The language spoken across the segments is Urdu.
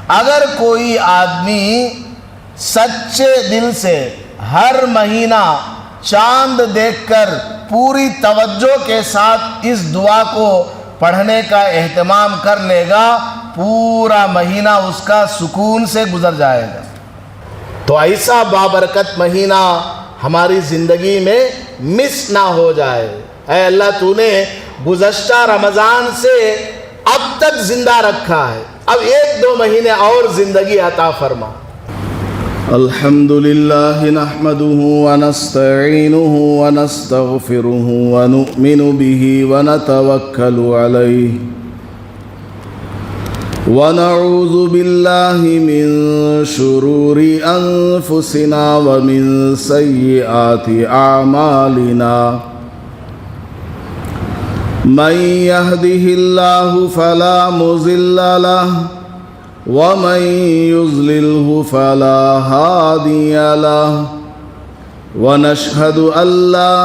اگر کوئی آدمی سچے دل سے ہر مہینہ چاند دیکھ کر پوری توجہ کے ساتھ اس دعا کو پڑھنے کا اہتمام کر لے گا، پورا مہینہ اس کا سکون سے گزر جائے گا۔ تو ایسا بابرکت مہینہ ہماری زندگی میں مس نہ ہو جائے۔ اے اللہ، تو نے گزشتہ رمضان سے اب تک زندہ رکھا ہے، اب 1-2 مہینے اور زندگی عطا فرما۔ الحمدللہ نحمده ونستعینه ونستغفره ونؤمن به ونتوکل علیہ ونعوذ باللہ من شرور انفسنا ومن سیئات اعمالنا من يهده الله فلا مضل له ومن يضلله فلا هادي له ونشهد أن لا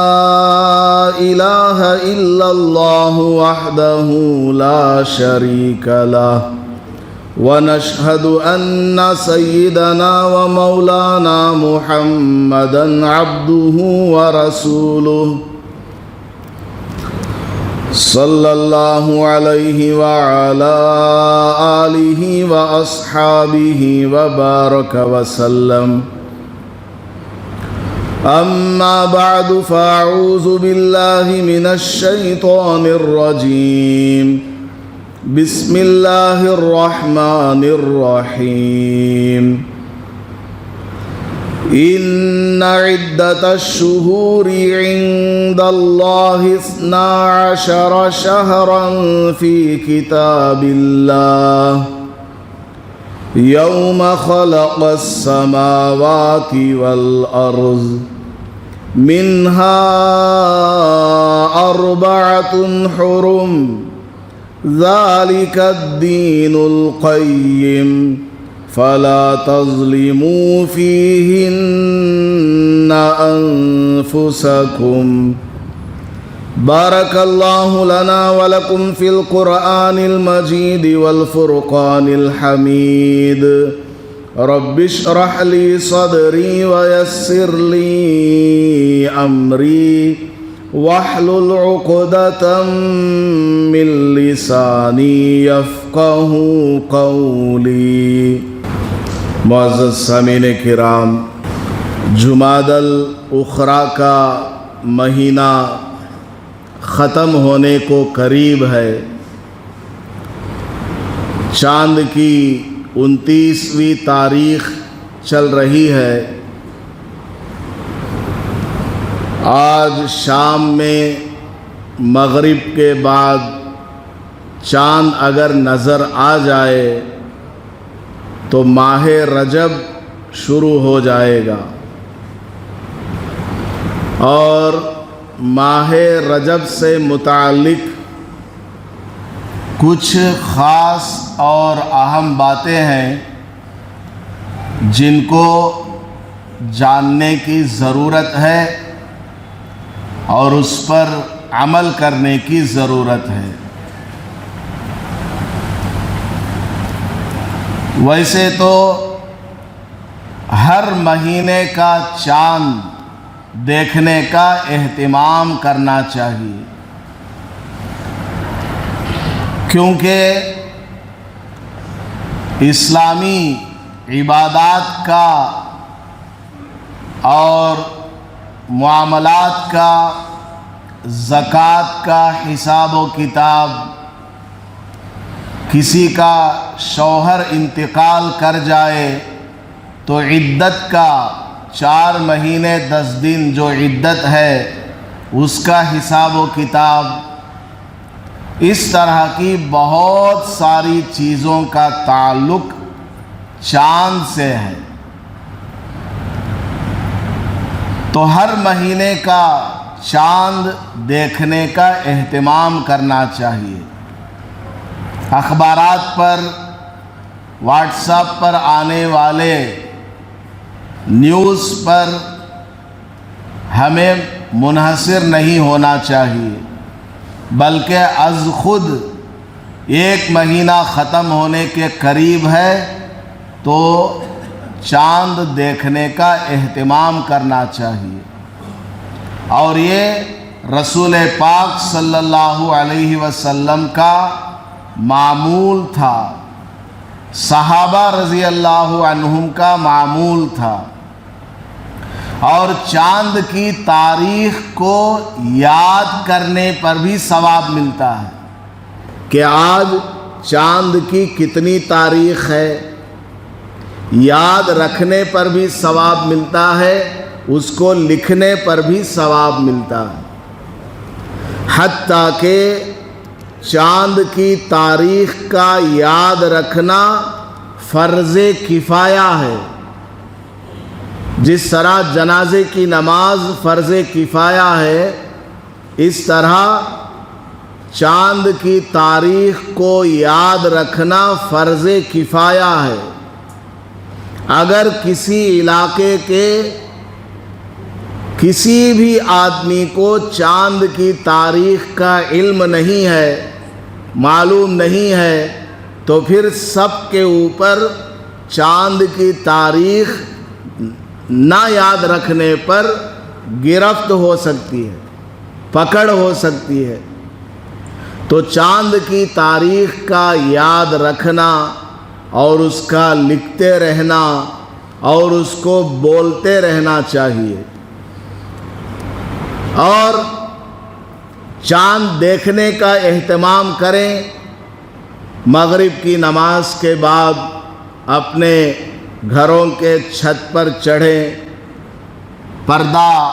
إله إلا الله وحده لا شريك له ونشهد أن سيدنا ومولانا محمدا عبده ورسوله صلی اللہ علیہ وعلا آلہ واصحابہ وبارک وسلم۔ اما بعد فاعوذ باللہ من الشیطان الرجیم، بسم اللہ الرحمن الرحیم۔ إن عدة الشهور عند الله 12 شهرا في كتاب الله يوم خلق السماوات والأرض منها 4 حرم ذلك الدين القيم فلا تظلموا فيهن أنفسكم بارك الله لنا ولكم في القرآن المجيد والفرقان الحميد رب اشرح لي صدري ويسر لي أمري واحلل عقدة من لساني يفقه قولي۔ معزز سامعین کرام، جمادی الاخری کا مہینہ ختم ہونے کو قریب ہے۔ چاند کی 29ویں تاریخ چل رہی ہے۔ آج شام میں مغرب کے بعد چاند اگر نظر آ جائے تو ماہ رجب شروع ہو جائے گا، اور ماہ رجب سے متعلق کچھ خاص اور اہم باتیں ہیں جن کو جاننے کی ضرورت ہے اور اس پر عمل کرنے کی ضرورت ہے۔ ویسے تو ہر مہینے کا چاند دیکھنے کا اہتمام کرنا چاہیے، کیونکہ اسلامی عبادات کا اور معاملات کا، زکوٰۃ کا حساب و کتاب، کسی کا شوہر انتقال کر جائے تو عدت کا 4 مہینے 10 دن جو عدت ہے اس کا حساب و کتاب، اس طرح کی بہت ساری چیزوں کا تعلق چاند سے ہے۔ تو ہر مہینے کا چاند دیکھنے کا اہتمام کرنا چاہیے۔ اخبارات پر، واٹس ایپ پر آنے والے نیوز پر ہمیں منحصر نہیں ہونا چاہیے، بلکہ از خود 1 مہینہ ختم ہونے کے قریب ہے تو چاند دیکھنے کا اہتمام کرنا چاہیے۔ اور یہ رسول پاک صلی اللہ علیہ وسلم کا معمول تھا، صحابہ رضی اللہ عنہم کا معمول تھا۔ اور چاند کی تاریخ کو یاد کرنے پر بھی ثواب ملتا ہے کہ آج چاند کی کتنی تاریخ ہے، یاد رکھنے پر بھی ثواب ملتا ہے، اس کو لکھنے پر بھی ثواب ملتا ہے۔ حتیٰ کہ چاند کی تاریخ کا یاد رکھنا فرض کفایہ ہے۔ جس طرح جنازے کی نماز فرض کفایہ ہے، اس طرح چاند کی تاریخ کو یاد رکھنا فرض کفایہ ہے۔ اگر کسی علاقے کے کسی بھی آدمی کو چاند کی تاریخ کا علم نہیں ہے، معلوم نہیں ہے، تو پھر سب کے اوپر چاند کی تاریخ نہ یاد رکھنے پر گرفت ہو سکتی ہے، پکڑ ہو سکتی ہے۔ تو چاند کی تاریخ کا یاد رکھنا اور اس کا لکھتے رہنا اور اس کو بولتے رہنا چاہیے۔ اور چاند دیکھنے کا اہتمام کریں۔ مغرب کی نماز کے بعد اپنے گھروں کے چھت پر چڑھیں، پردہ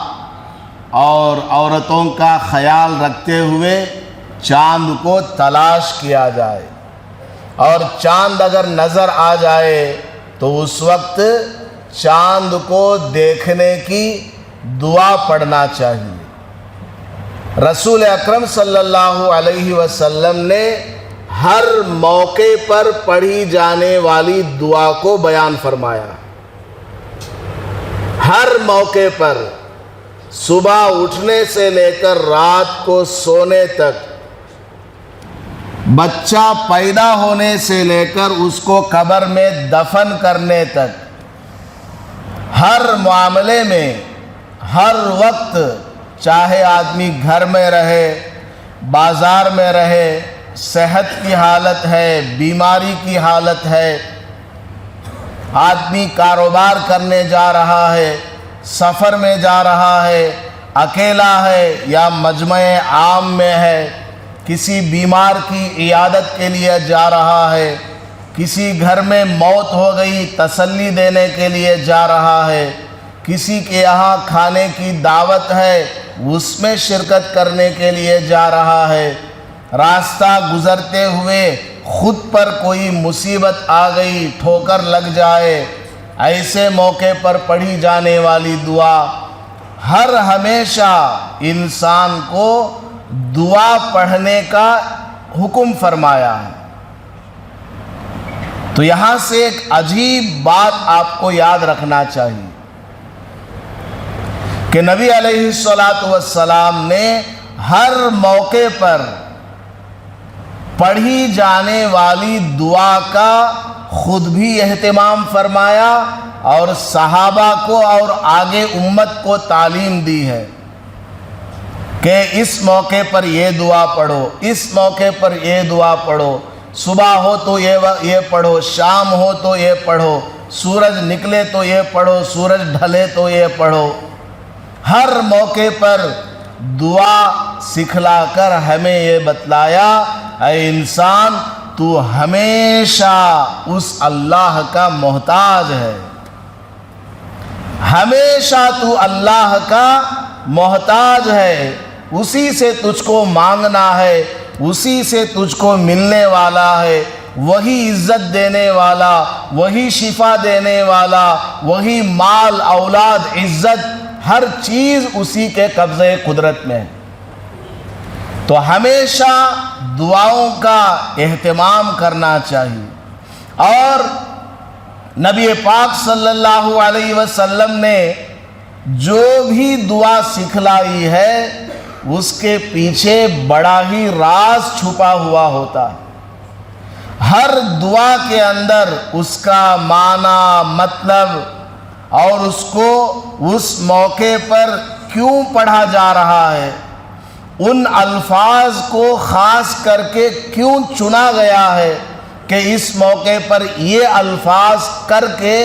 اور عورتوں کا خیال رکھتے ہوئے چاند کو تلاش کیا جائے، اور چاند اگر نظر آ جائے تو اس وقت چاند کو دیکھنے کی دعا پڑھنا چاہیے۔ رسول اکرم صلی اللہ علیہ وسلم نے ہر موقع پر پڑھی جانے والی دعا کو بیان فرمایا۔ ہر موقع پر، صبح اٹھنے سے لے کر رات کو سونے تک، بچہ پیدا ہونے سے لے کر اس کو قبر میں دفن کرنے تک، ہر معاملے میں، ہر وقت، چاہے آدمی گھر میں رہے، بازار میں رہے، صحت کی حالت ہے، بیماری کی حالت ہے، آدمی کاروبار کرنے جا رہا ہے، سفر میں جا رہا ہے، اکیلا ہے یا مجمع عام میں ہے، کسی بیمار کی عیادت کے لیے جا رہا ہے، کسی گھر میں موت ہو گئی تسلی دینے کے لیے جا رہا ہے، کسی کے یہاں کھانے کی دعوت ہے اس میں شرکت کرنے کے لیے جا رہا ہے، راستہ گزرتے ہوئے خود پر کوئی مصیبت آ گئی، ٹھوکر لگ جائے، ایسے موقع پر پڑھی جانے والی دعا، ہر ہمیشہ انسان کو دعا پڑھنے کا حکم فرمایا ہے۔ تو یہاں سے ایک عجیب بات آپ کو یاد رکھنا چاہیے کہ نبی علیہ السلام نے ہر موقع پر پڑھی جانے والی دعا کا خود بھی اہتمام فرمایا اور صحابہ کو اور آگے امت کو تعلیم دی ہے کہ اس موقع پر یہ دعا پڑھو، اس موقع پر یہ دعا پڑھو، صبح ہو تو یہ پڑھو، شام ہو تو یہ پڑھو، سورج نکلے تو یہ پڑھو، سورج ڈھلے تو یہ پڑھو۔ ہر موقع پر دعا سکھلا کر ہمیں یہ بتلایا، اے انسان تو ہمیشہ اس اللہ کا محتاج ہے، ہمیشہ تو اللہ کا محتاج ہے، اسی سے تجھ کو مانگنا ہے، اسی سے تجھ کو ملنے والا ہے، وہی عزت دینے والا، وہی شفا دینے والا، وہی مال اولاد عزت ہر چیز اسی کے قبضے قدرت میں ہے۔ تو ہمیشہ دعاؤں کا اہتمام کرنا چاہیے۔ اور نبی پاک صلی اللہ علیہ وسلم نے جو بھی دعا سکھلائی ہے اس کے پیچھے بڑا ہی راز چھپا ہوا ہوتا ہے۔ ہر دعا کے اندر اس کا معنی، مطلب اور اس کو اس موقع پر کیوں پڑھا جا رہا ہے، ان الفاظ کو خاص کر کے کیوں چنا گیا ہے کہ اس موقع پر یہ الفاظ کر کے،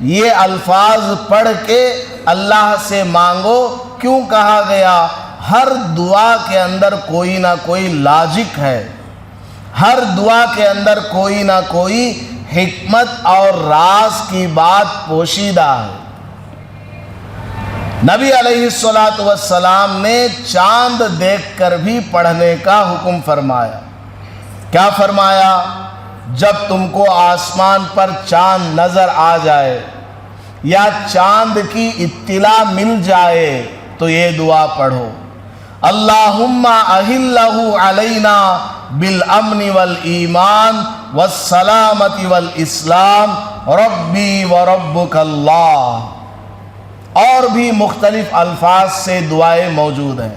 یہ الفاظ پڑھ کے اللہ سے مانگو، کیوں کہا گیا؟ ہر دعا کے اندر کوئی نہ کوئی لاجک ہے، ہر دعا کے اندر کوئی نہ کوئی حکمت اور راز کی بات پوشیدہ ہے۔ نبی علیہ الصلوۃ والسلام نے چاند دیکھ کر بھی پڑھنے کا حکم فرمایا۔ کیا فرمایا؟ جب تم کو آسمان پر چاند نظر آ جائے یا چاند کی اطلاع مل جائے تو یہ دعا پڑھو، اللہم احلہ علینا بالامن والایمان والسلامت والاسلام ربی وربک اللہ۔ اور بھی مختلف الفاظ سے دعائیں موجود ہیں۔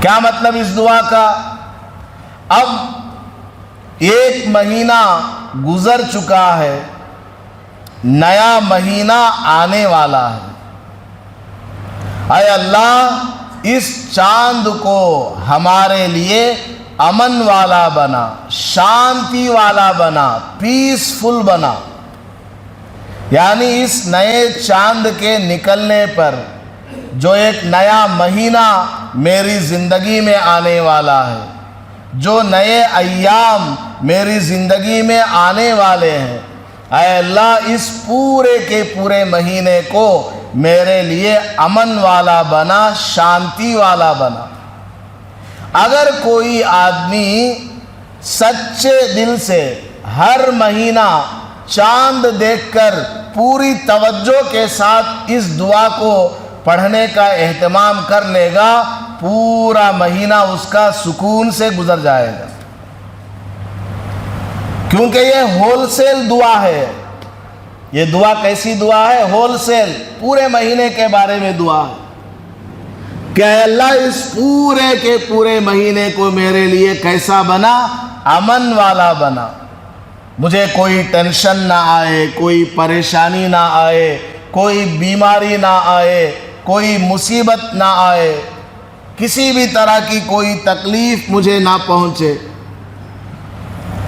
کیا مطلب اس دعا کا؟ اب ایک مہینہ گزر چکا ہے، نیا مہینہ آنے والا ہے۔ اے اللہ، اس چاند کو ہمارے لیے امن والا بنا، شانتی والا بنا، پیسفل بنا۔ یعنی اس نئے چاند کے نکلنے پر جو ایک نیا مہینہ میری زندگی میں آنے والا ہے، جو نئے ایام میری زندگی میں آنے والے ہیں، اے اللہ اس پورے کے پورے مہینے کو میرے لیے امن والا بنا، شانتی والا بنا۔ اگر کوئی آدمی سچے دل سے ہر مہینہ چاند دیکھ کر پوری توجہ کے ساتھ اس دعا کو پڑھنے کا اہتمام کر لے گا، پورا مہینہ اس کا سکون سے گزر جائے گا، کیونکہ یہ ہول سیل دعا ہے۔ یہ دعا کیسی دعا ہے؟ ہول سیل، پورے مہینے کے بارے میں دعا ہے کہ اے اللہ اس پورے کے پورے مہینے کو میرے لیے کیسا بنا؟ امن والا بنا۔ مجھے کوئی ٹینشن نہ آئے، کوئی پریشانی نہ آئے، کوئی بیماری نہ آئے، کوئی مصیبت نہ آئے، کسی بھی طرح کی کوئی تکلیف مجھے نہ پہنچے،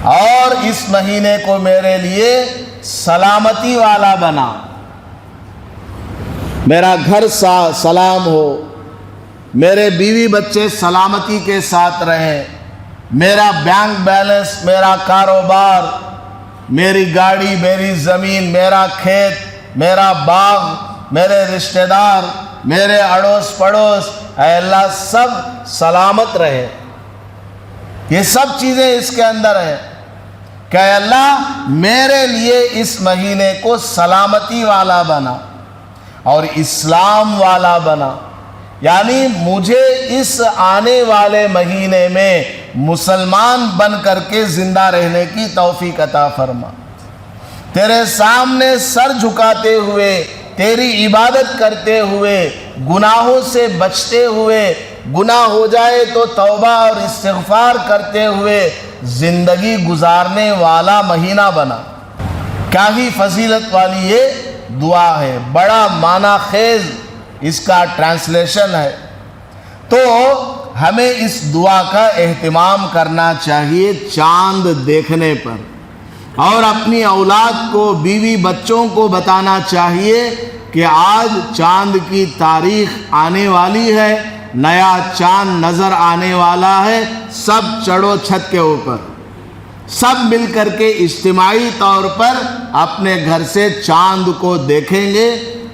اور اس مہینے کو میرے لیے سلامتی والا بنا۔ میرا گھر سلام ہو، میرے بیوی بچے سلامتی کے ساتھ رہیں، میرا بینک بیلنس، میرا کاروبار، میری گاڑی، میری زمین، میرا کھیت، میرا باغ، میرے رشتہ دار، میرے اڑوس پڑوس، اے اللہ سب سلامت رہے۔ یہ سب چیزیں اس کے اندر ہیں کہ اے اللہ میرے لیے اس مہینے کو سلامتی والا بنا اور اسلام والا بنا، یعنی مجھے اس آنے والے مہینے میں مسلمان بن کر کے زندہ رہنے کی توفیق عطا فرما۔ تیرے سامنے سر جھکاتے ہوئے، تیری عبادت کرتے ہوئے، گناہوں سے بچتے ہوئے، گناہ ہو جائے تو توبہ اور استغفار کرتے ہوئے زندگی گزارنے والا مہینہ بنا۔ کیا ہی فضیلت والی یہ دعا ہے، بڑا معنی خیز اس کا ٹرانسلیشن ہے۔ تو ہمیں اس دعا کا اہتمام کرنا چاہیے چاند دیکھنے پر، اور اپنی اولاد کو، بیوی بچوں کو بتانا چاہیے کہ آج چاند کی تاریخ آنے والی ہے، نیا چاند نظر آنے والا ہے، سب چڑھو چھت کے اوپر، سب مل کر کے اجتماعی طور پر اپنے گھر سے چاند کو دیکھیں گے،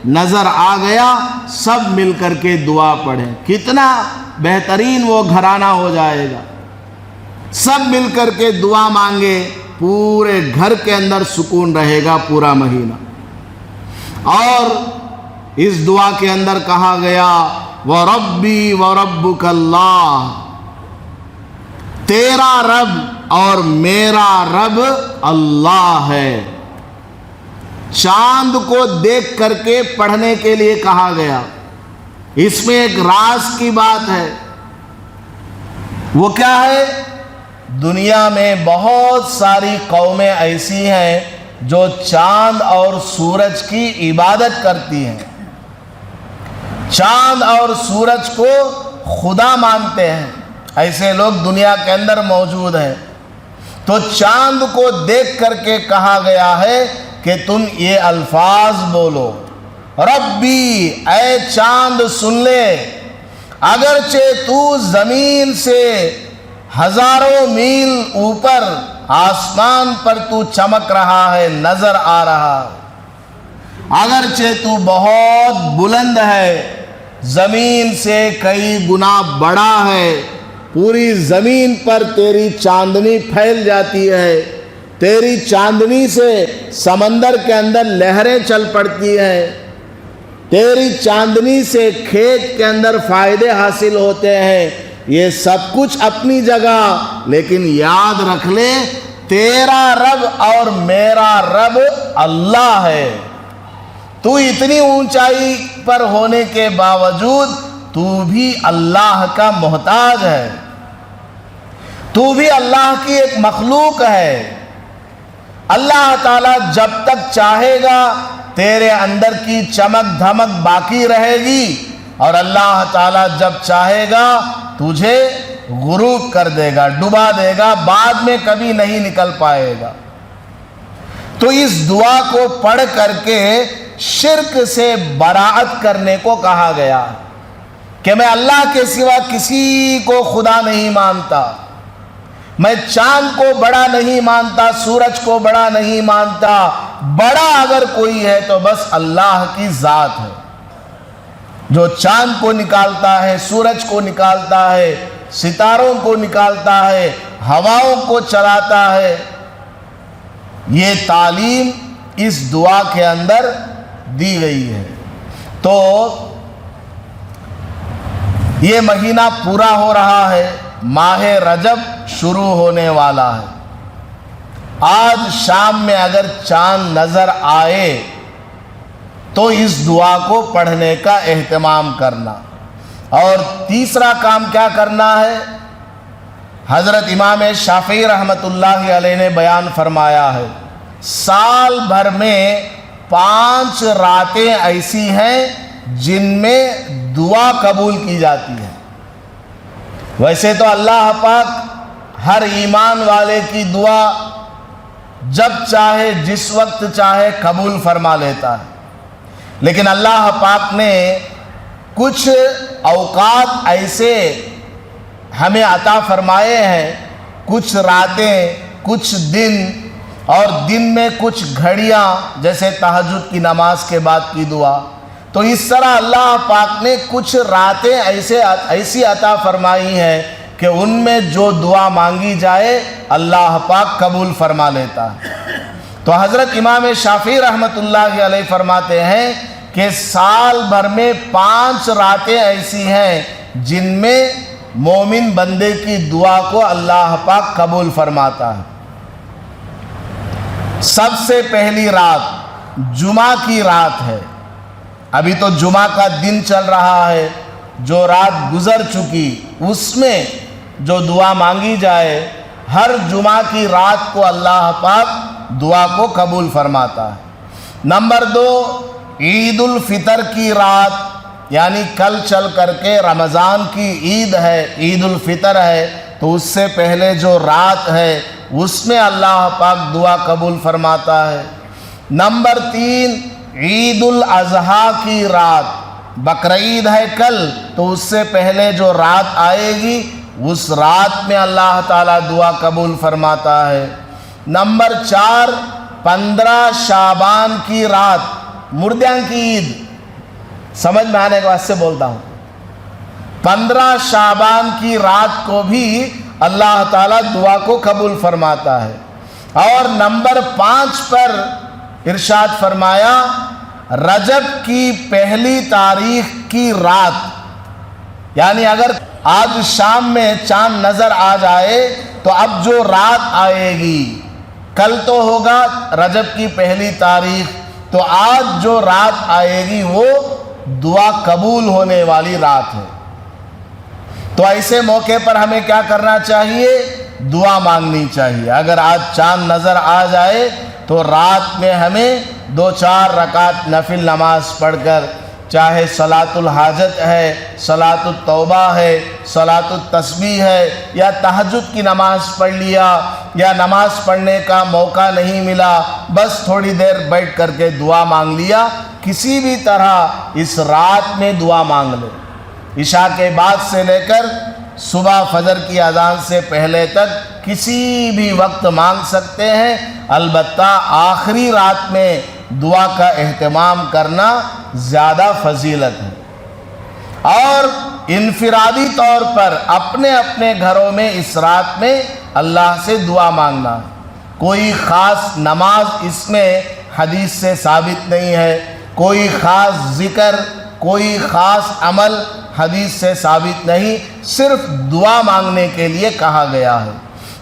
نظر آ گیا، سب مل کر کے دعا پڑھیں۔ کتنا بہترین وہ گھرانہ ہو جائے گا، سب مل کر کے دعا مانگے، پورے گھر کے اندر سکون رہے گا پورا مہینہ۔ اور اس دعا کے اندر کہا گیا وَرَبِّي وَرَبُّكَ اللَّهُ، تیرا رب اور میرا رب اللہ ہے۔ چاند کو دیکھ کر کے پڑھنے کے لیے کہا گیا، اس میں ایک راز کی بات ہے۔ وہ کیا ہے دنیا میں بہت ساری قومیں ایسی ہیں جو چاند اور سورج کی عبادت کرتی ہیں، چاند اور سورج کو خدا مانتے ہیں، ایسے لوگ دنیا کے اندر موجود ہیں۔ تو چاند کو دیکھ کر کے کہا گیا ہے کہ تم یہ الفاظ بولو، ربی، اے چاند سن لے، اگرچہ تو زمین سے ہزاروں میل اوپر آسمان پر تو چمک رہا ہے، نظر آ رہا ہے، اگرچہ تو بہت بلند ہے، زمین سے کئی گنا بڑا ہے، پوری زمین پر تیری چاندنی پھیل جاتی ہے، تیری چاندنی سے سمندر کے اندر لہریں چل پڑتی ہیں، تیری چاندنی سے کھیت کے اندر فائدے حاصل ہوتے ہیں، یہ سب کچھ اپنی جگہ، لیکن یاد رکھ لے تیرا رب اور میرا رب اللہ ہے۔ تو اتنی اونچائی پر ہونے کے باوجود تو بھی اللہ کا محتاج ہے، تو بھی اللہ کی ایک مخلوق ہے۔ اللہ تعالیٰ جب تک چاہے گا تیرے اندر کی چمک دھمک باقی رہے گی، اور اللہ تعالیٰ جب چاہے گا تجھے غروب کر دے گا، ڈبا دے گا، بعد میں کبھی نہیں نکل پائے گا۔ تو اس دعا کو پڑھ کر کے شرک سے براعت کرنے کو کہا گیا کہ میں اللہ کے سوا کسی کو خدا نہیں مانتا، میں چاند کو بڑا نہیں مانتا، سورج کو بڑا نہیں مانتا، بڑا اگر کوئی ہے تو بس اللہ کی ذات ہے، جو چاند کو نکالتا ہے، سورج کو نکالتا ہے، ستاروں کو نکالتا ہے، ہواؤں کو چلاتا ہے۔ یہ تعلیم اس دعا کے اندر دی گئی ہے۔ تو یہ مہینہ پورا ہو رہا ہے، ماہ رجب شروع ہونے والا ہے۔ آج شام میں اگر چاند نظر آئے تو اس دعا کو پڑھنے کا اہتمام کرنا۔ اور تیسرا کام کیا کرنا ہے؟ حضرت امام شافعی رحمۃ اللہ علیہ نے بیان فرمایا ہے، سال بھر میں 5 راتیں ایسی ہیں جن میں دعا قبول کی جاتی ہے۔ ویسے تو اللہ پاک ہر ایمان والے کی دعا جب چاہے جس وقت چاہے قبول فرما لیتا ہے، لیکن اللہ پاک نے کچھ اوقات ایسے ہمیں عطا فرمائے ہیں، کچھ راتیں، کچھ دن، اور دن میں کچھ گھڑیاں، جیسے تہجد کی نماز کے بعد کی دعا۔ تو اس طرح اللہ پاک نے کچھ راتیں ایسی عطا فرمائی ہیں کہ ان میں جو دعا مانگی جائے اللہ پاک قبول فرما لیتا ہے۔ تو حضرت امام شافعی رحمۃ اللہ علیہ فرماتے ہیں کہ سال بھر میں 5 راتیں ایسی ہیں جن میں مومن بندے کی دعا کو اللہ پاک قبول فرماتا ہے۔ سب سے پہلی رات جمعہ کی رات ہے، ابھی تو جمعہ کا دن چل رہا ہے، جو رات گزر چکی اس میں جو دعا مانگی جائے ہر جمعہ کی رات کو اللہ پاک دعا کو قبول فرماتا ہے۔ نمبر 2، عید الفطر کی رات، یعنی کل چل کر کے رمضان کی عید ہے، عید الفطر ہے، تو اس سے پہلے جو رات ہے اس میں اللہ پاک دعا قبول فرماتا ہے۔ نمبر 3، عید الاضحیٰ کی رات، بقرعید ہے کل، تو اس سے پہلے جو رات آئے گی اس رات میں اللہ تعالیٰ دعا قبول فرماتا ہے۔ نمبر 4، 15 شعبان کی رات، مردیاں کی عید، سمجھ میں آنے کے واسطے بولتا ہوں، 15 شعبان کی رات کو بھی اللہ تعالیٰ دعا کو قبول فرماتا ہے۔ اور نمبر 5 پر ارشاد فرمایا، رجب کی پہلی تاریخ کی رات، یعنی اگر آج شام میں چاند نظر آ جائے تو اب جو رات آئے گی، کل تو ہوگا رجب کی پہلی تاریخ، تو آج جو رات آئے گی وہ دعا قبول ہونے والی رات ہے۔ تو ایسے موقع پر ہمیں کیا کرنا چاہیے؟ دعا مانگنی چاہیے۔ اگر آج چاند نظر آ جائے تو رات میں ہمیں 2-4 رکعت نفل نماز پڑھ کر، چاہے صلاۃ الحاجت ہے، صلاۃ التوبہ ہے، صلاۃ التسبیح ہے، یا تہجد کی نماز پڑھ لیا، یا نماز پڑھنے کا موقع نہیں ملا، بس تھوڑی دیر بیٹھ کر کے دعا مانگ لیا، کسی بھی طرح اس رات میں دعا مانگ لے۔ عشاء کے بعد سے لے کر صبح فجر کی اذان سے پہلے تک کسی بھی وقت مانگ سکتے ہیں، البتہ آخری رات میں دعا کا اہتمام کرنا زیادہ فضیلت ہے۔ اور انفرادی طور پر اپنے اپنے گھروں میں اس رات میں اللہ سے دعا مانگنا ہے۔ کوئی خاص نماز اس میں حدیث سے ثابت نہیں ہے، کوئی خاص ذکر، کوئی خاص عمل حدیث سے ثابت نہیں، صرف دعا مانگنے کے لیے کہا گیا ہے۔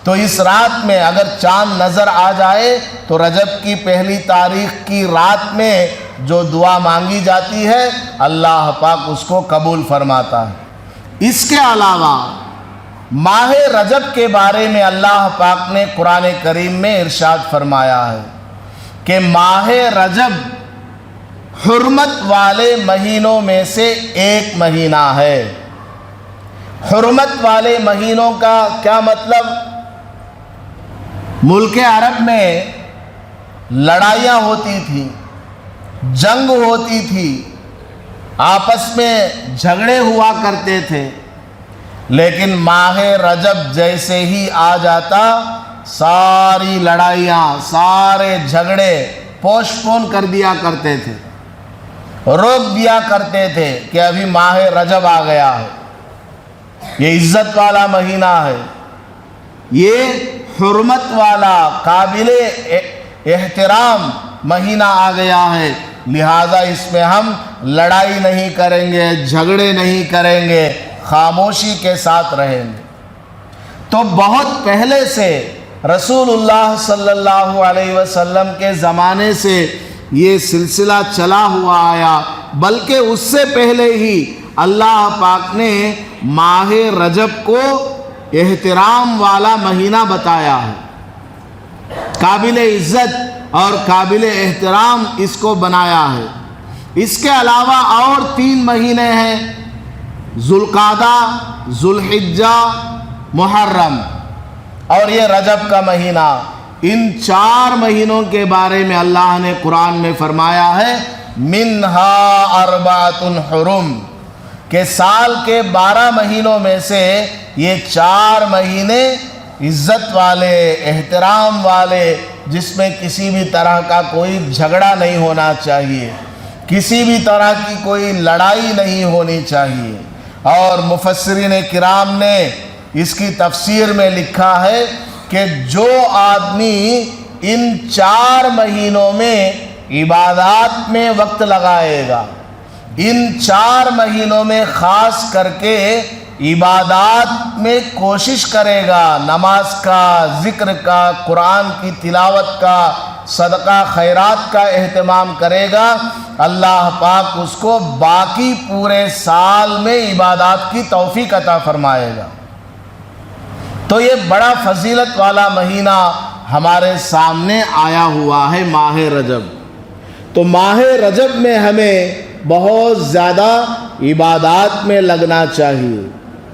تو اس رات میں اگر چاند نظر آ جائے تو رجب کی پہلی تاریخ کی رات میں جو دعا مانگی جاتی ہے اللہ پاک اس کو قبول فرماتا ہے۔ اس کے علاوہ ماہ رجب کے بارے میں اللہ پاک نے قرآن کریم میں ارشاد فرمایا ہے کہ ماہ رجب حرمت والے مہینوں میں سے ایک مہینہ ہے۔ حرمت والے مہینوں کا کیا مطلب؟ ملک عرب میں لڑائیاں ہوتی تھیں، جنگ ہوتی تھی، آپس میں جھگڑے ہوا کرتے تھے، لیکن ماہ رجب جیسے ہی آ جاتا ساری لڑائیاں، سارے جھگڑے پوسٹ پون کر دیا کرتے تھے، روک دیا کرتے تھے کہ ابھی ماہ رجب آ گیا ہے، یہ عزت والا مہینہ ہے، یہ حرمت والا قابل احترام مہینہ آ گیا ہے، لہٰذا اس میں ہم لڑائی نہیں کریں گے، جھگڑے نہیں کریں گے، خاموشی کے ساتھ رہیں گے۔ تو بہت پہلے سے رسول اللہ صلی اللہ علیہ وسلم کے زمانے سے یہ سلسلہ چلا ہوا آیا، بلکہ اس سے پہلے ہی اللہ پاک نے ماہ رجب کو احترام والا مہینہ بتایا ہے، قابل عزت اور قابل احترام اس کو بنایا ہے۔ اس کے علاوہ اور 3 مہینے ہیں، ذوالقعدہ، ذوالحجہ، محرم، اور یہ رجب کا مہینہ۔ ان 4 مہینوں کے بارے میں اللہ نے قرآن میں فرمایا ہے منہا اربعۃ حرم، کہ سال کے 12 مہینوں میں سے یہ 4 مہینے عزت والے، احترام والے، جس میں کسی بھی طرح کا کوئی جھگڑا نہیں ہونا چاہیے، کسی بھی طرح کی کوئی لڑائی نہیں ہونی چاہیے۔ اور مفسرین کرام نے اس کی تفسیر میں لکھا ہے کہ جو آدمی ان 4 مہینوں میں عبادات میں وقت لگائے گا، ان 4 مہینوں میں خاص کر کے عبادات میں کوشش کرے گا، نماز کا، ذکر کا، قرآن کی تلاوت کا، صدقہ خیرات کا اہتمام کرے گا، اللہ پاک اس کو باقی پورے سال میں عبادات کی توفیق عطا فرمائے گا۔ تو یہ بڑا فضیلت والا مہینہ ہمارے سامنے آیا ہوا ہے، ماہ رجب۔ تو ماہ رجب میں ہمیں بہت زیادہ عبادات میں لگنا چاہیے،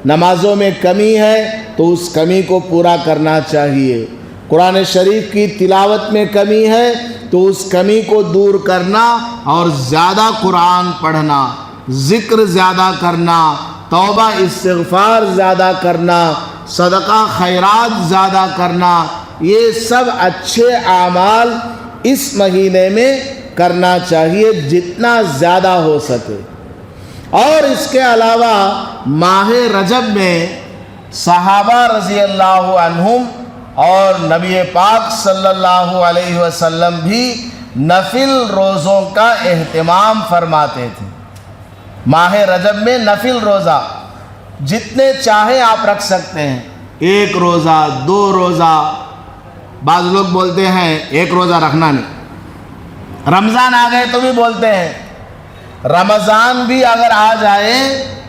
نمازوں میں کمی ہے تو اس کمی کو پورا کرنا چاہیے، قرآن شریف کی تلاوت میں کمی ہے تو اس کمی کو دور کرنا اور زیادہ قرآن پڑھنا، ذکر زیادہ کرنا، توبہ استغفار زیادہ کرنا، صدقہ خیرات زیادہ کرنا، یہ سب اچھے اعمال اس مہینے میں کرنا چاہیے جتنا زیادہ ہو سکے۔ اور اس کے علاوہ ماہ رجب میں صحابہ رضی اللہ عنہم اور نبی پاک صلی اللہ علیہ وسلم بھی نفل روزوں کا اہتمام فرماتے تھے۔ ماہ رجب میں نفل روزہ جتنے چاہیں آپ رکھ سکتے ہیں، 1 روزہ، 2 روزہ، بعض لوگ بولتے ہیں 1 روزہ رکھنا نہیں، رمضان آ گئے تو بھی بولتے ہیں، رمضان بھی اگر آ جائے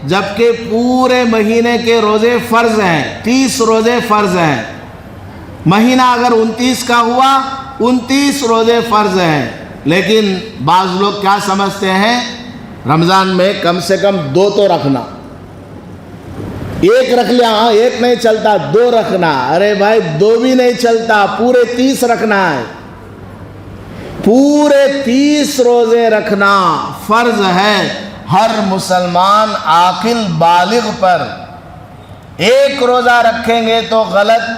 جبکہ پورے مہینے کے روزے فرض ہیں، 30 روزے فرض ہیں، مہینہ اگر 29 کا ہوا 29 روزے فرض ہیں، لیکن بعض لوگ کیا سمجھتے ہیں رمضان میں کم سے کم 2 تو رکھنا، ایک رکھ لیا، ہاں ایک نہیں چلتا 2 رکھنا، ارے بھائی 2 بھی نہیں چلتا، پورے 30 رکھنا ہے، پورے 30 روزے رکھنا فرض ہے ہر مسلمان عاقل بالغ پر۔ ایک روزہ رکھیں گے تو غلط،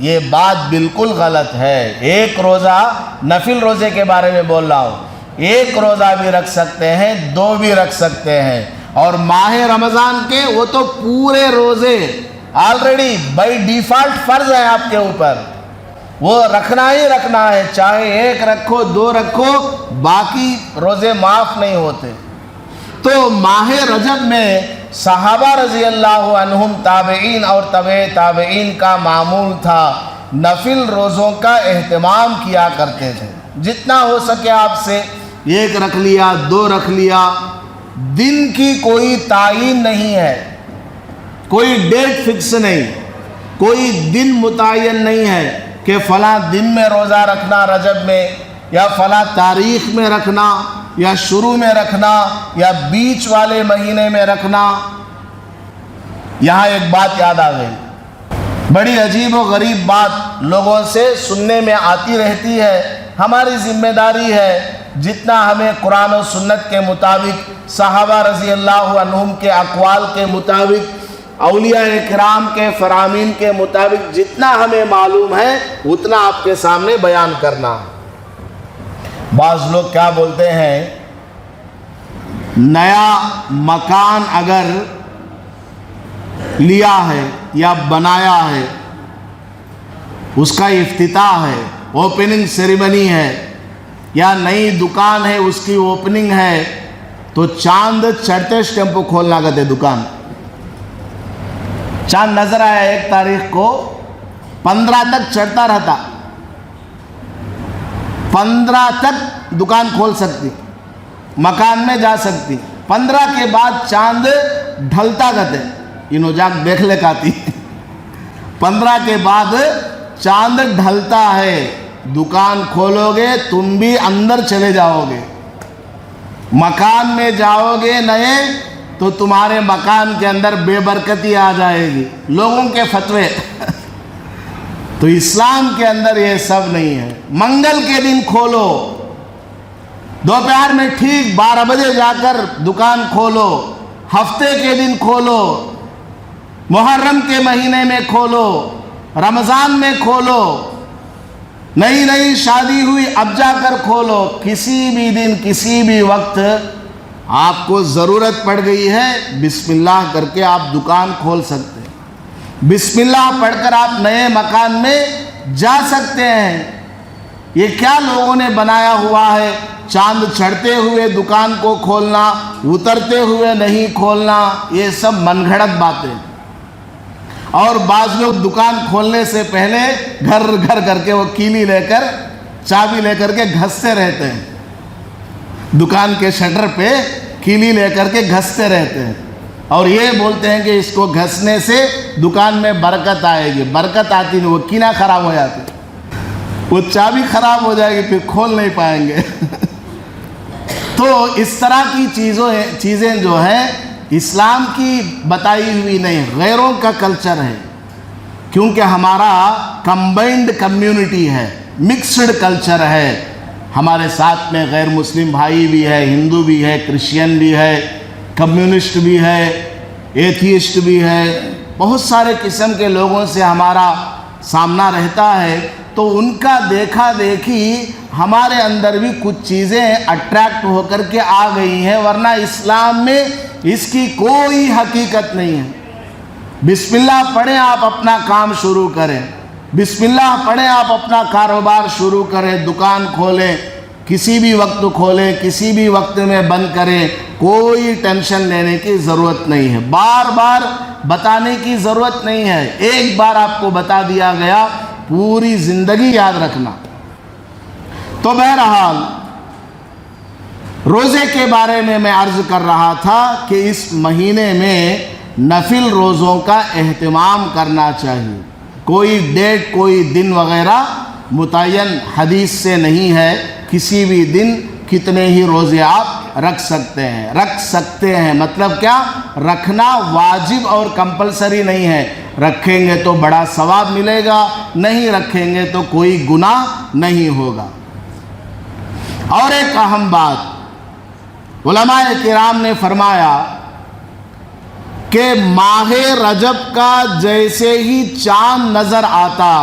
یہ بات بالکل غلط ہے۔ ایک روزہ نفل روزے کے بارے میں بول رہا ہوں، ایک روزہ بھی رکھ سکتے ہیں، 2 بھی رکھ سکتے ہیں، اور ماہ رمضان کے وہ تو پورے روزے آلریڈی بائی ڈیفالٹ فرض ہیں آپ کے اوپر، وہ رکھنا ہی رکھنا ہے، چاہے 1 رکھو 2 رکھو، باقی روزے معاف نہیں ہوتے۔ تو ماہ رجب میں صحابہ رضی اللہ عنہم، تابعین اور تبع تابعین کا معمول تھا نفل روزوں کا اہتمام کیا کرتے تھے، جتنا ہو سکے آپ سے 1 رکھ لیا 2 رکھ لیا، دن کی کوئی تعین نہیں ہے، کوئی ڈیٹ فکس نہیں، کوئی دن متعین نہیں ہے کہ فلاں دن میں روزہ رکھنا رجب میں، یا فلاں تاریخ میں رکھنا، یا شروع میں رکھنا، یا بیچ والے مہینے میں رکھنا۔ یہاں ایک بات یاد آ گئی، بڑی عجیب و غریب بات لوگوں سے سننے میں آتی رہتی ہے، ہماری ذمہ داری ہے جتنا ہمیں قرآن و سنت کے مطابق، صحابہ رضی اللہ عنہم کے اقوال کے مطابق، اولیاء کرام کے فرامین کے مطابق جتنا ہمیں معلوم ہے اتنا آپ کے سامنے بیان کرنا۔ بعض لوگ کیا بولتے ہیں، نیا مکان اگر لیا ہے یا بنایا ہے، اس کا افتتاح ہے، اوپننگ سیریمنی ہے، یا نئی دکان ہے اس کی اوپننگ ہے، تو چاند چڑھتے ٹیمپو کھولنا کہتے دکان۔ چاند نظر آیا 1 تاریخ کو، 15 تک چڑھتا رہتا، 15 تک دکان کھول سکتی، مکان میں جا سکتی، 15 کے بعد چاند ڈھلتا کہتے، انہوں جاگ دیکھ لے کاتی، 15 کے بعد چاند ڈھلتا ہے، دکان کھولو گے تم بھی اندر چلے جاؤ گے، مکان میں جاؤ گے نئے تو تمہارے مکان کے اندر بے برکتی آ جائے گی، لوگوں کے فتوے۔ تو اسلام کے اندر یہ سب نہیں ہے۔ منگل کے دن کھولو، دوپہر میں ٹھیک 12 بجے جا کر دکان کھولو، ہفتے کے دن کھولو، محرم کے مہینے میں کھولو، رمضان میں کھولو، نئی شادی ہوئی اب جا کر کھولو، کسی بھی دن کسی بھی وقت آپ کو ضرورت پڑ گئی ہے بسم اللہ کر کے آپ دکان کھول سکتے ہیں، بسم اللہ پڑھ کر آپ نئے مکان میں جا سکتے ہیں۔ یہ کیا لوگوں نے بنایا ہوا ہے، چاند چڑھتے ہوئے دکان کو کھولنا، اترتے ہوئے نہیں کھولنا، یہ سب من گھڑت باتیں۔ اور بعض لوگ دکان کھولنے سے پہلے گھر گھر کر کے وہ کیلی لے کر چابی لے کر کے گھستے رہتے ہیں، دکان کے شٹر پہ کیلی لے کر کے گھستے رہتے ہیں، اور یہ بولتے ہیں کہ اس کو گھسنے سے دکان میں برکت آئے گی۔ برکت آتی نہیں، وہ کینا خراب ہو جاتی، وہ چابی خراب ہو جائے گی، پھر کھول نہیں پائیں گے۔ تو اس طرح کی چیزیں جو ہیں اسلام کی بتائی ہوئی نہیں، غیروں کا کلچر ہے، کیونکہ ہمارا کمبائنڈ کمیونٹی ہے، مکسڈ کلچر ہے، ہمارے ساتھ میں غیر مسلم بھائی بھی ہے، ہندو بھی ہے، کرسچین بھی ہے، کمیونسٹ بھی ہے، ایتھیسٹ بھی ہے، بہت سارے قسم کے لوگوں سے ہمارا سامنا رہتا ہے، تو ان کا دیکھا دیکھی ہمارے اندر بھی کچھ چیزیں اٹریکٹ ہو کر کے آ گئی ہیں، ورنہ اسلام میں اس کی کوئی حقیقت نہیں ہے۔ بسم اللہ پڑھیں آپ اپنا کام شروع کریں، بسم اللہ پڑھیں آپ اپنا کاروبار شروع کریں، دکان کھولیں، کسی بھی وقت کھولیں، کسی بھی وقت میں بند کریں، کوئی ٹینشن لینے کی ضرورت نہیں ہے، بار بار بتانے کی ضرورت نہیں ہے، ایک بار آپ کو بتا دیا گیا، پوری زندگی یاد رکھنا۔ تو بہرحال روزے کے بارے میں عرض کر رہا تھا کہ اس مہینے میں نفل روزوں کا اہتمام کرنا چاہیے۔ کوئی ڈیٹ کوئی دن وغیرہ متعین حدیث سے نہیں ہے، کسی بھی دن کتنے ہی روزے آپ رکھ سکتے ہیں مطلب کیا، رکھنا واجب اور کمپلسری نہیں ہے، رکھیں گے تو بڑا ثواب ملے گا، نہیں رکھیں گے تو کوئی گناہ نہیں ہوگا۔ اور ایک اہم بات علماء کرام نے فرمایا کہ ماہ رجب کا جیسے ہی چاند نظر آتا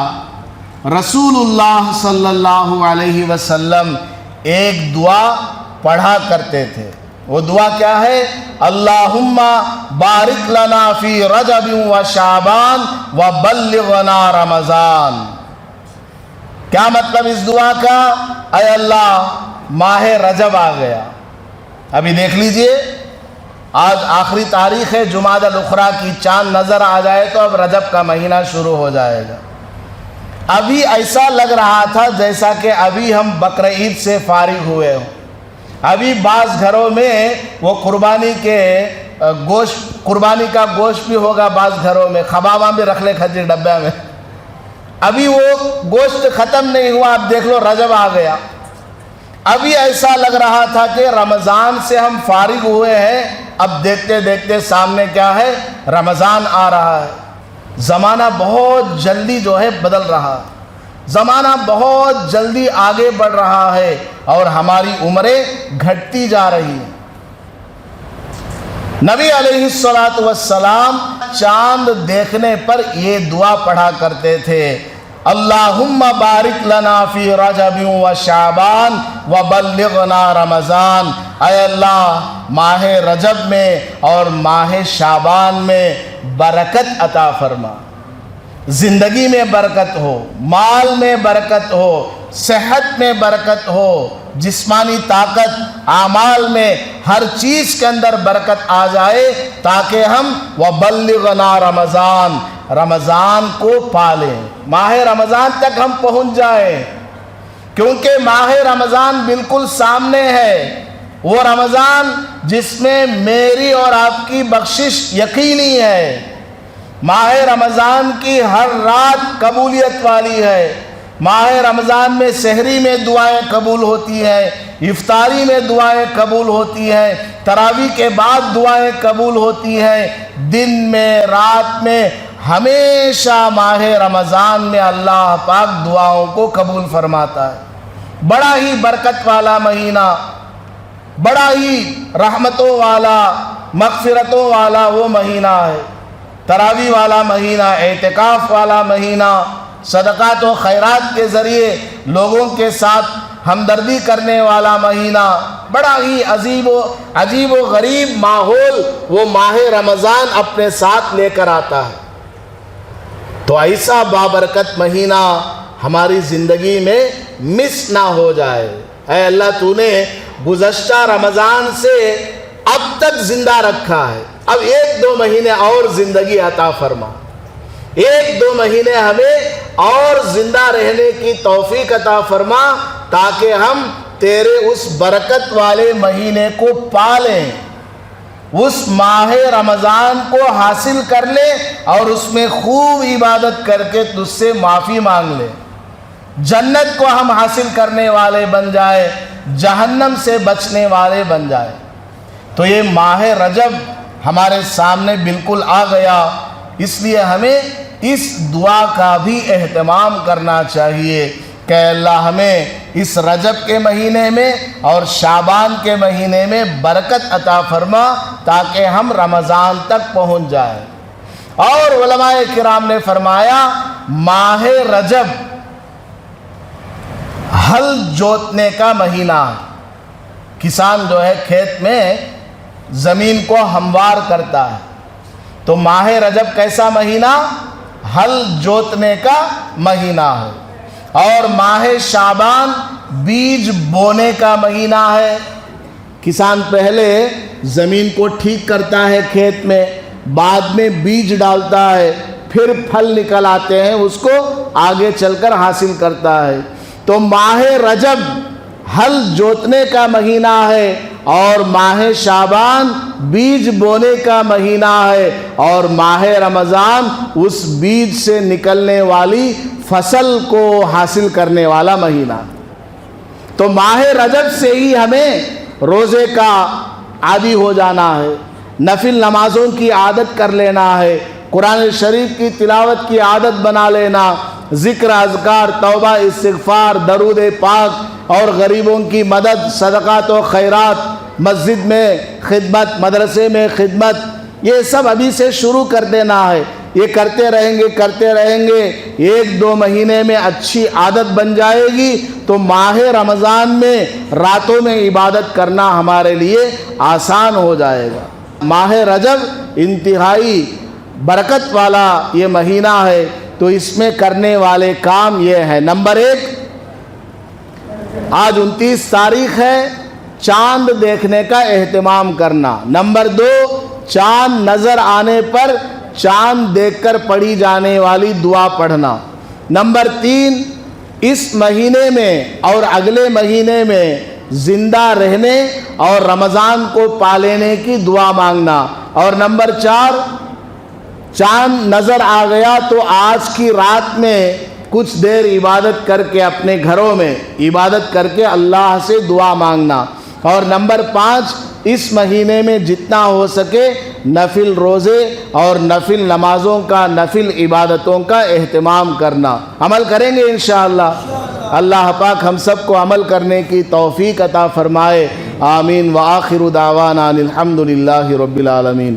رسول اللہ صلی اللہ علیہ وسلم ایک دعا پڑھا کرتے تھے۔ وہ دعا کیا ہے؟ اللہم بارک لنا فی رجب و شعبان و بلغنا رمضان۔ کیا مطلب اس دعا کا؟ اے اللہ ماہ رجب آ گیا، ابھی دیکھ لیجئے آج آخری تاریخ ہے جمادی الاخری کی، چاند نظر آ جائے تو اب رجب کا مہینہ شروع ہو جائے گا۔ ابھی ایسا لگ رہا تھا جیسا کہ ابھی ہم بقر عید سے فارغ ہوئے ہوں، ابھی بعض گھروں میں وہ قربانی کا گوشت بھی ہوگا، بعض گھروں میں خباباں بھی رکھ لے کھجی ڈبے میں، ابھی وہ گوشت ختم نہیں ہوا، اب دیکھ لو رجب آ گیا۔ ابھی ایسا لگ رہا تھا کہ رمضان سے ہم فارغ ہوئے ہیں، اب دیکھتے دیکھتے سامنے کیا ہے، رمضان آ رہا ہے۔ زمانہ بہت جلدی جو ہے بدل رہا، زمانہ بہت جلدی آگے بڑھ رہا ہے اور ہماری عمریں گھٹتی جا رہی ہیں۔ نبی علیہ السلام چاند دیکھنے پر یہ دعا پڑھا کرتے تھے، اللہم بارک لنا فی رجب و شعبان و بلغنا رمضان۔ اے اللہ ماہ رجب میں اور ماہ شعبان میں برکت عطا فرما، زندگی میں برکت ہو، مال میں برکت ہو، صحت میں برکت ہو، جسمانی طاقت، اعمال میں ہر چیز کے اندر برکت آ جائے تاکہ ہم وَبَلِّغْنَا رمضان، رمضان کو پالیں، ماہ رمضان تک ہم پہنچ جائیں، کیونکہ ماہ رمضان بالکل سامنے ہے، وہ رمضان جس میں میری اور آپ کی بخشش یقینی ہے، ماہ رمضان کی ہر رات قبولیت والی ہے، ماہ رمضان میں سحری میں دعائیں قبول ہوتی ہیں، افطاری میں دعائیں قبول ہوتی ہیں، تراویح کے بعد دعائیں قبول ہوتی ہیں، دن میں رات میں ہمیشہ ماہ رمضان میں اللہ پاک دعاؤں کو قبول فرماتا ہے۔ بڑا ہی برکت والا مہینہ، بڑا ہی رحمتوں والا، مغفرتوں والا وہ مہینہ ہے، تراویح والا مہینہ، اعتکاف والا مہینہ، صدقات و خیرات کے ذریعے لوگوں کے ساتھ ہمدردی کرنے والا مہینہ، بڑا ہی عجیب و غریب ماحول وہ ماہ رمضان اپنے ساتھ لے کر آتا ہے۔ تو ایسا بابرکت مہینہ ہماری زندگی میں مس نہ ہو جائے۔ اے اللہ تو نے گزشتہ رمضان سے اب تک زندہ رکھا ہے، اب 1-2 مہینے اور زندگی عطا فرما، 1-2 مہینے ہمیں اور زندہ رہنے کی توفیق عطا فرما تاکہ ہم تیرے اس برکت والے مہینے کو پالیں، اس ماہ رمضان کو حاصل کر لیں اور اس میں خوب عبادت کر کے تجھ سے معافی مانگ لیں، جنت کو ہم حاصل کرنے والے بن جائے، جہنم سے بچنے والے بن جائے۔ تو یہ ماہ رجب ہمارے سامنے بالکل آ گیا، اس لیے ہمیں اس دعا کا بھی اہتمام کرنا چاہیے کہ اللہ ہمیں اس رجب کے مہینے میں اور شعبان کے مہینے میں برکت عطا فرما تاکہ ہم رمضان تک پہنچ جائیں۔ اور علماء کرام نے فرمایا ماہ رجب ہل جوتنے کا مہینہ ہے، کسان جو ہے کھیت میں زمین کو ہموار کرتا ہے، تو ماہ رجب کیسا مہینہ؟ ہل جوتنے کا مہینہ ہے۔ اور ماہ شعبان بیج بونے کا مہینہ ہے، کسان پہلے زمین کو ٹھیک کرتا ہے کھیت میں، بعد میں بیج ڈالتا ہے، پھر پھل نکل آتے ہیں، اس کو آگے چل کر حاصل کرتا ہے۔ تو ماہ رجب ہل جوتنے کا مہینہ ہے، اور ماہ شعبان بیج بونے کا مہینہ ہے، اور ماہ رمضان اس بیج سے نکلنے والی فصل کو حاصل کرنے والا مہینہ۔ تو ماہ رجب سے ہی ہمیں روزے کا عادی ہو جانا ہے، نفل نمازوں کی عادت کر لینا ہے، قرآن شریف کی تلاوت کی عادت بنا لینا، ذکر اذکار توبہ استغفار درود پاک اور غریبوں کی مدد صدقات و خیرات، مسجد میں خدمت مدرسے میں خدمت، یہ سب ابھی سے شروع کر دینا ہے۔ یہ کرتے رہیں گے 1-2 مہینے میں اچھی عادت بن جائے گی تو ماہ رمضان میں راتوں میں عبادت کرنا ہمارے لیے آسان ہو جائے گا۔ ماہ رجب انتہائی برکت والا یہ مہینہ ہے، تو اس میں کرنے والے کام یہ ہے۔ نمبر 1، آج 29 تاریخ ہے، چاند دیکھنے کا اہتمام کرنا۔ نمبر 2، چاند نظر آنے پر چاند دیکھ کر پڑھی جانے والی دعا پڑھنا۔ نمبر 3، اس مہینے میں اور اگلے مہینے میں زندہ رہنے اور رمضان کو پا لینے کی دعا مانگنا۔ اور نمبر 4، چاند نظر آ گیا تو آج کی رات میں کچھ دیر عبادت کر کے اپنے گھروں میں عبادت کر کے اللہ سے دعا مانگنا۔ اور نمبر 5، اس مہینے میں جتنا ہو سکے نفل روزے اور نفل نمازوں کا نفل عبادتوں کا اہتمام کرنا۔ عمل کریں گے انشاءاللہ۔ اللہ پاک ہم سب کو عمل کرنے کی توفیق عطا فرمائے، آمین۔ وآخر دعوانا الحمدللہ رب العالمین۔